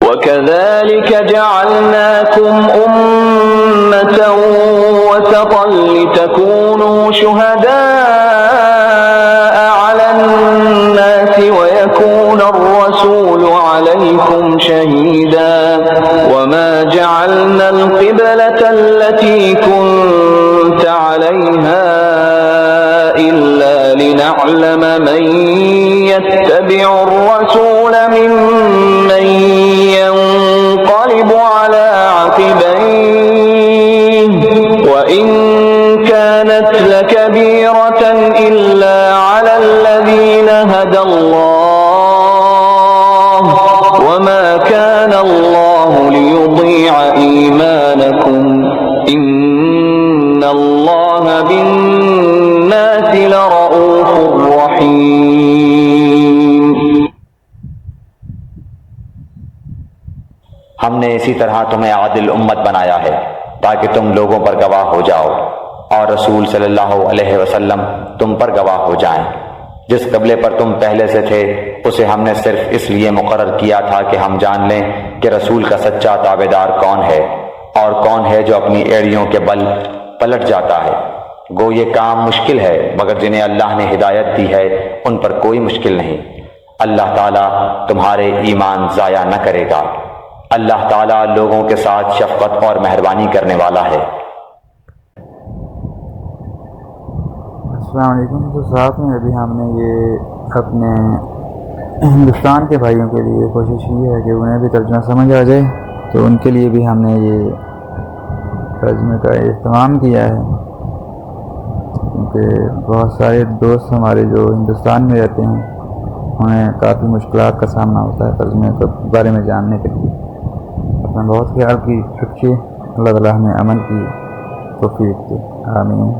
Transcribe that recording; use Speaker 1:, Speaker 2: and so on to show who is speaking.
Speaker 1: وَكَذَلِكَ جَعَلْنَاكُمْ أُمَّةً وَسَطًا لِتَكُونُوا شُهَدَاءَ عَلَى النَّاسِ وَيَكُونَ الرَّسُولُ عَلَيْكُمْ شَهِيدًا وَمَا جَعَلْنَا الْقِبْلَةَ الَّتِي كُنتَ عَلَيْهَا إِلَّا لِنَعْلَمَ مَن يَتَّبِعُ الرَّسُولَ مِمَّن ينقلب على عقبيه وإن كانت لكبيرة إلا على الذين هدى الله وما كان الله ليضيع إيمانكم إن الله بالناس لرؤوف رحيم.
Speaker 2: ہم نے اسی طرح تمہیں عادل امت بنایا ہے تاکہ تم لوگوں پر گواہ ہو جاؤ اور رسول صلی اللہ علیہ وسلم تم پر گواہ ہو جائیں. جس قبلے پر تم پہلے سے تھے اسے ہم نے صرف اس لیے مقرر کیا تھا کہ ہم جان لیں کہ رسول کا سچا تابعدار کون ہے اور کون ہے جو اپنی ایڑیوں کے بل پلٹ جاتا ہے. گو یہ کام مشکل ہے مگر جنہیں اللہ نے ہدایت دی ہے ان پر کوئی مشکل نہیں. اللہ تعالیٰ تمہارے ایمان ضائع نہ کرے گا. اللہ تعالیٰ لوگوں کے ساتھ شفقت اور مہربانی کرنے والا ہے.
Speaker 3: السلام علیکم. تو ساتھ میں ابھی ہم نے یہ اپنے ہندوستان کے بھائیوں کے لیے کوشش کی ہے کہ انہیں بھی ترجمہ سمجھ آ جائے، تو ان کے لیے بھی ہم نے یہ ترجمے کا اہتمام کیا ہے، کیونکہ بہت سارے دوست ہمارے جو ہندوستان میں رہتے ہیں انہیں کافی مشکلات کا سامنا ہوتا ہے ترجمے کے بارے میں جاننے کے لیے. اپنا بہت خیال کی رکھیے. اللہ تعالیٰ ہمیں عمل کی توفیق دے. آمین.